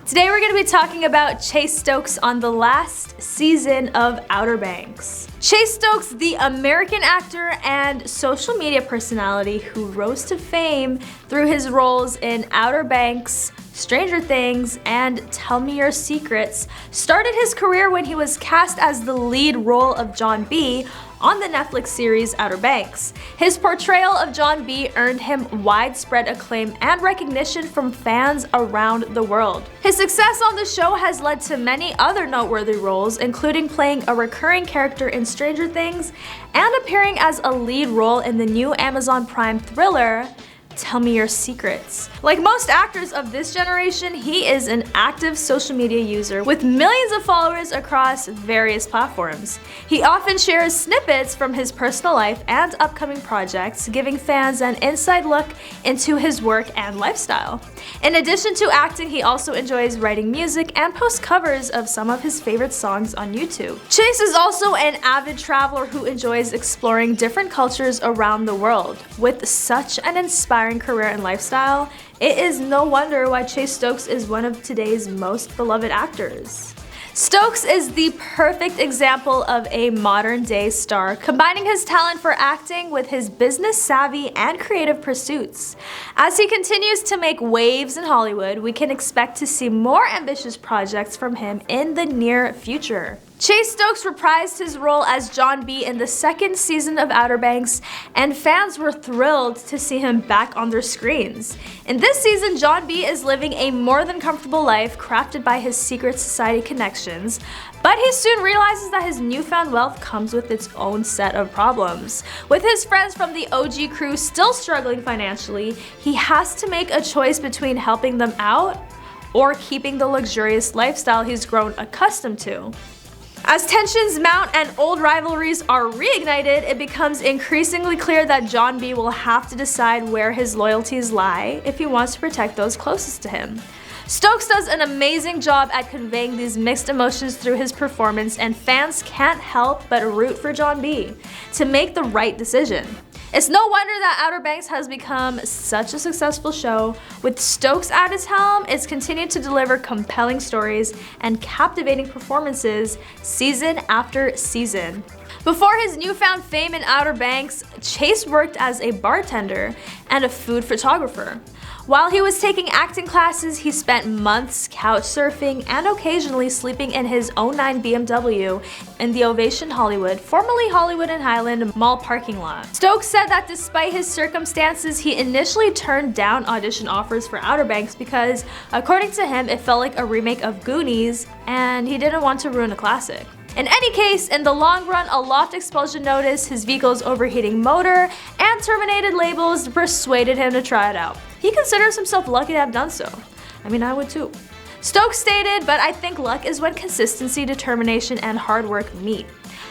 Today we're going to be talking about Chase Stokes on the last season of Outer Banks. Chase Stokes, the American actor and social media personality who rose to fame through his roles in Outer Banks, Stranger Things, and Tell Me Your Secrets, started his career when he was cast as the lead role of John B. on the Netflix series Outer Banks. His portrayal of John B. earned him widespread acclaim and recognition from fans around the world. His success on the show has led to many other noteworthy roles, including playing a recurring character in Stranger Things and appearing as a lead role in the new Amazon Prime thriller Tell Me Your Secrets. Like most actors of this generation, he is an active social media user with millions of followers across various platforms. He often shares snippets from his personal life and upcoming projects, giving fans an inside look into his work and lifestyle. In addition to acting, he also enjoys writing music and posts covers of some of his favorite songs on YouTube. Chase is also an avid traveler who enjoys exploring different cultures around the world. With such an inspiring career and lifestyle, it is no wonder why Chase Stokes is one of today's most beloved actors. Stokes is the perfect example of a modern-day star, combining his talent for acting with his business savvy and creative pursuits. As he continues to make waves in Hollywood, we can expect to see more ambitious projects from him in the near future. Chase Stokes reprised his role as John B. in the second season of Outer Banks, and fans were thrilled to see him back on their screens. In this season, John B. is living a more than comfortable life crafted by his secret society connections, but he soon realizes that his newfound wealth comes with its own set of problems. With his friends from the OG crew still struggling financially, he has to make a choice between helping them out or keeping the luxurious lifestyle he's grown accustomed to. As tensions mount and old rivalries are reignited, it becomes increasingly clear that John B. will have to decide where his loyalties lie if he wants to protect those closest to him. Stokes does an amazing job at conveying these mixed emotions through his performance, and fans can't help but root for John B. to make the right decision. It's no wonder that Outer Banks has become such a successful show. With Stokes at its helm, it's continued to deliver compelling stories and captivating performances season after season. Before his newfound fame in Outer Banks, Chase worked as a bartender and a food photographer. While he was taking acting classes, he spent months couch surfing and occasionally sleeping in his '09 BMW in the Ovation Hollywood, formerly Hollywood and Highland Mall parking lot. Stokes said that despite his circumstances, he initially turned down audition offers for Outer Banks because, according to him, it felt like a remake of Goonies and he didn't want to ruin a classic. In any case, in the long run, a loft expulsion notice, his vehicle's overheating motor, and terminated labels persuaded him to try it out. He considers himself lucky to have done so. I mean, I would too. Stokes stated, "But I think luck is when consistency, determination, and hard work meet."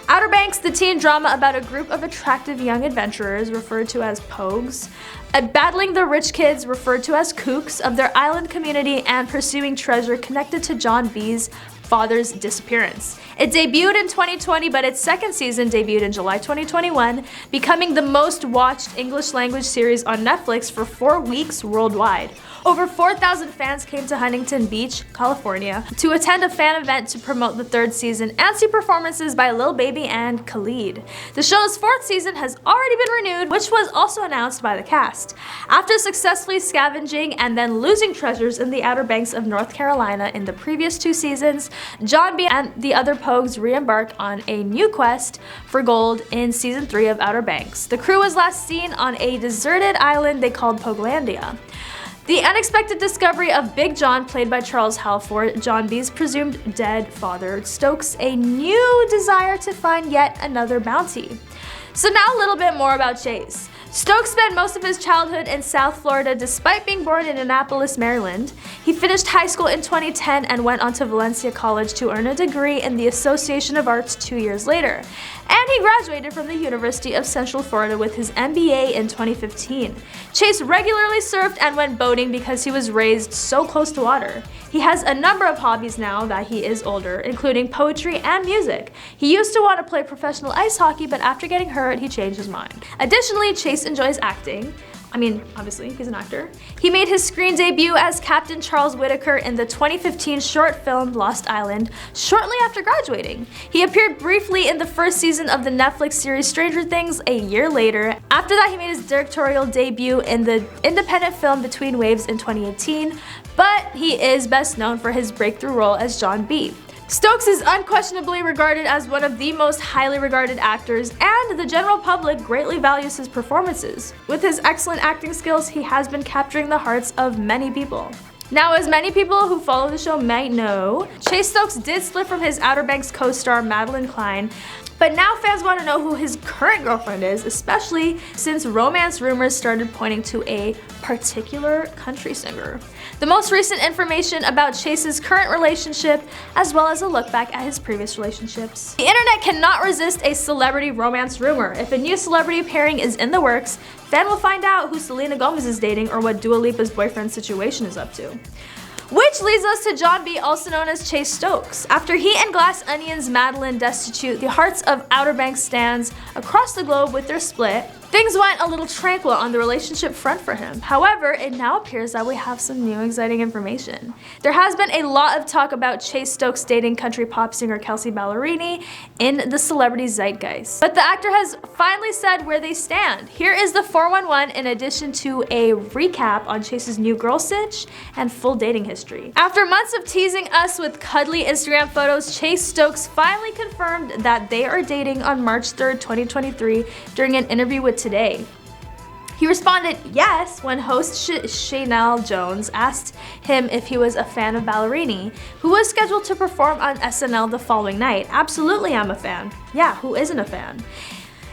Outer Banks, the teen drama about a group of attractive young adventurers referred to as Pogues, battling the rich kids referred to as Kooks of their island community and pursuing treasure connected to John B.'s father's disappearance. It debuted in 2020, but its second season debuted in July 2021, becoming the most watched English language series on Netflix for 4 weeks worldwide. Over 4,000 fans came to Huntington Beach, California, to attend a fan event to promote the third season and see performances by Lil Baby and Khalid. The show's fourth season has already been renewed, which was also announced by the cast. After successfully scavenging and then losing treasures in the Outer Banks of North Carolina in the previous 2 seasons, John B. and the other Pogues re-embarked on a new quest for gold in season 3 of Outer Banks. The crew was last seen on a deserted island they called Pogelandia. The unexpected discovery of Big John, played by Charles Halford, John B.'s presumed dead father, stokes a new desire to find yet another bounty. So now a little bit more about Chase. Stokes spent most of his childhood in South Florida despite being born in Annapolis, Maryland. He finished high school in 2010 and went on to Valencia College to earn a degree in the Association of Arts 2 years later. And he graduated from the University of Central Florida with his MBA in 2015. Chase regularly surfed and went boating because he was raised so close to water. He has a number of hobbies now that he is older, including poetry and music. He used to want to play professional ice hockey, but after getting hurt, he changed his mind. Additionally, Chase enjoys acting. I mean, obviously, he's an actor. He made his screen debut as Captain Charles Whitaker in the 2015 short film Lost Island shortly after graduating. He appeared briefly in the first season of the Netflix series Stranger Things a year later. After that, he made his directorial debut in the independent film Between Waves in 2018, but he is best known for his breakthrough role as John B. Stokes is unquestionably regarded as one of the most highly regarded actors, and the general public greatly values his performances. With his excellent acting skills, he has been capturing the hearts of many people. Now, as many people who follow the show might know, Chase Stokes did split from his Outer Banks co-star Madelyncline, but now fans want to know who his current girlfriend is, especially since romance rumors started pointing to a particular country singer. The most recent information about Chase's current relationship, as well as a look back at his previous relationships. The internet cannot resist a celebrity romance rumor. If a new celebrity pairing is in the works, fan will find out who Selena Gomez is dating or what Dua Lipa's boyfriend's situation is up to. Which leads us to John B., also known as Chase Stokes. After he and Glass Onion's Madeline destitute the hearts of Outer Banks stans across the globe with their split, things went a little tranquil on the relationship front for him. However, it now appears that we have some new exciting information. There has been a lot of talk about Chase Stokes dating country pop singer Kelsea Ballerini in the celebrity zeitgeist. But the actor has finally said where they stand. Here is the 411 in addition to a recap on Chase's new girl sitch and full dating history. After months of teasing us with cuddly Instagram photos, Chase Stokes finally confirmed that they are dating on March 3rd, 2023 during an interview with Today. He responded yes when host Chanel Jones asked him if he was a fan of Ballerini, who was scheduled to perform on SNL the following night. Absolutely, I'm a fan. Yeah, who isn't a fan?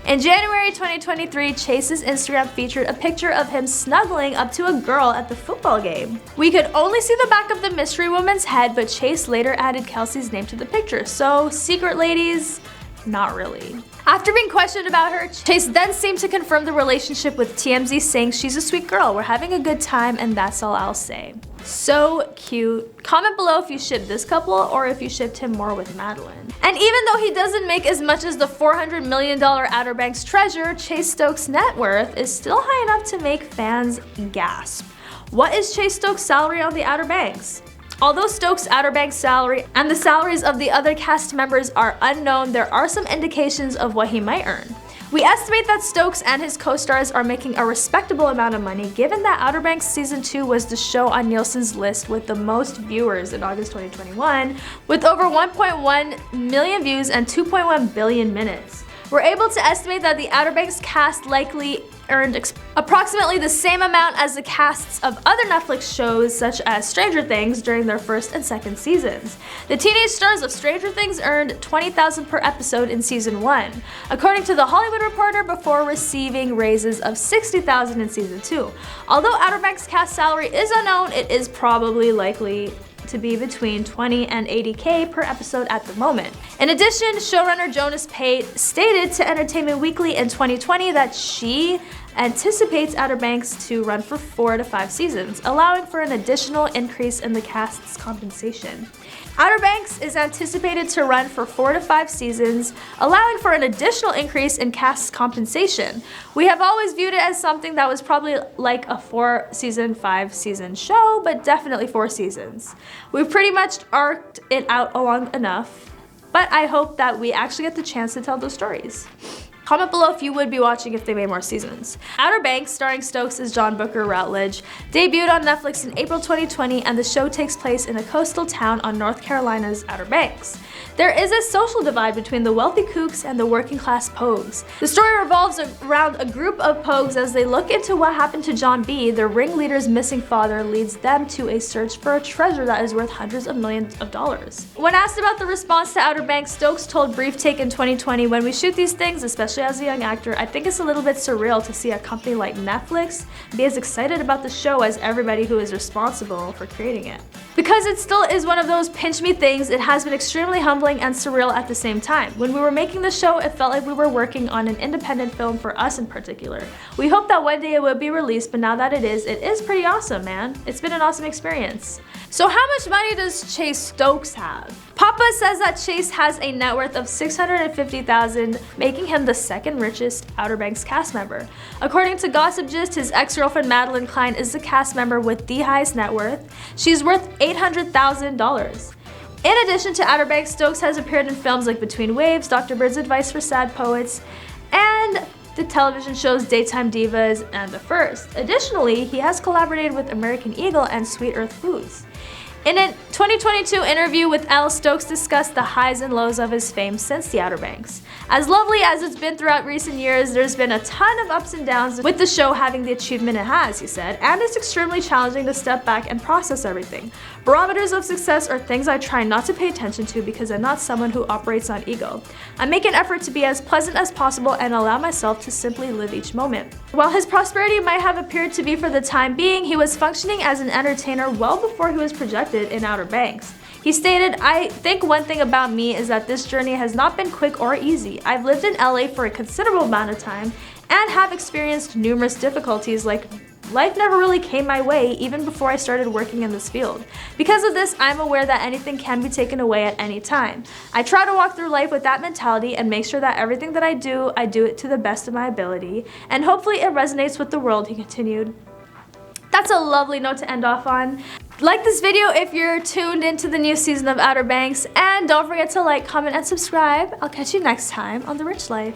In January 2023, Chase's Instagram featured a picture of him snuggling up to a girl at the football game. We could only see the back of the mystery woman's head, but Chase later added Kelsey's name to the picture. So, secret ladies? Not really. After being questioned about her, Chase then seemed to confirm the relationship with TMZ, saying she's a sweet girl, we're having a good time, and that's all I'll say. So cute. Comment below if you shipped this couple or if you shipped him more with Madeline. And even though he doesn't make as much as the $400 million Outer Banks treasure, Chase Stokes' net worth is still high enough to make fans gasp. What is Chase Stokes' salary on the Outer Banks? Although Stokes' Outer Banks salary and the salaries of the other cast members are unknown, there are some indications of what he might earn. We estimate that Stokes and his co-stars are making a respectable amount of money, given that Outer Banks Season 2 was the show on Nielsen's list with the most viewers in August 2021, with over 1.1 million views and 2.1 billion minutes. We're able to estimate that the Outer Banks cast likely earned approximately the same amount as the casts of other Netflix shows such as Stranger Things during their first and second seasons. The teenage stars of Stranger Things earned $20,000 per episode in Season 1, according to The Hollywood Reporter, before receiving raises of $60,000 in Season 2. Although Outer Banks cast salary is unknown, it is probably likely to be between $20 and $80K per episode at the moment. In addition, showrunner Jonas Pate stated to Entertainment Weekly in 2020 that she anticipates Outer Banks to run for 4 to 5 seasons, allowing for an additional increase in the cast's compensation. Outer Banks is anticipated to run for 4 to 5 seasons, allowing for an additional increase in cast's compensation. We have always viewed it as something that was probably like a 4-season, 5-season show, but definitely 4 seasons. We've pretty much arced it out long enough, but I hope that we actually get the chance to tell those stories. Comment below if you would be watching if they made more seasons. Outer Banks, starring Stokes as John Booker Routledge, debuted on Netflix in April 2020, and the show takes place in a coastal town on North Carolina's Outer Banks. There is a social divide between the wealthy kooks and the working class pogues. The story revolves around a group of pogues as they look into what happened to John B., the ringleader's missing father, leads them to a search for a treasure that is worth hundreds of millions of dollars. When asked about the response to Outer Banks, Stokes told Brief Take in 2020, "When we shoot these things, especially as a young actor, I think it's a little bit surreal to see a company like Netflix be as excited about the show as everybody who is responsible for creating it. Because it still is one of those pinch me things, it has been extremely humbling and surreal at the same time. When we were making the show, it felt like we were working on an independent film for us in particular. We hope that one day it will be released, but now that it is pretty awesome, man. It's been an awesome experience." So how much money does Chase Stokes have? Papa says that Chase has a net worth of $650,000, making him the second richest Outer Banks cast member. According to Gossip Gist, his ex-girlfriend Madeline is the cast member with the highest net worth. She's worth $800,000. In addition to Outer Banks, Stokes has appeared in films like Between Waves, Dr. Bird's Advice for Sad Poets, and the television shows Daytime Divas and The First. Additionally, he has collaborated with American Eagle and Sweet Earth Foods. In a 2022 interview with Elle, Stokes discussed the highs and lows of his fame since the Outer Banks. As lovely as it's been throughout recent years, there's been a ton of ups and downs with the show having the achievement it has, he said, and it's extremely challenging to step back and process everything. Barometers of success are things I try not to pay attention to because I'm not someone who operates on ego. I make an effort to be as pleasant as possible and allow myself to simply live each moment. While his prosperity might have appeared to be for the time being, he was functioning as an entertainer well before he was projected in Outer Banks. He stated, "I think one thing about me is that this journey has not been quick or easy. I've lived in LA for a considerable amount of time and have experienced numerous difficulties, like life never really came my way even before I started working in this field. Because of this, I'm aware that anything can be taken away at any time. I try to walk through life with that mentality and make sure that everything that I do it to the best of my ability, and hopefully it resonates with the world," he continued. That's a lovely note to end off on. Like this video if you're tuned into the new season of Outer Banks, and don't forget to like, comment, and subscribe. I'll catch you next time on The Rich Life.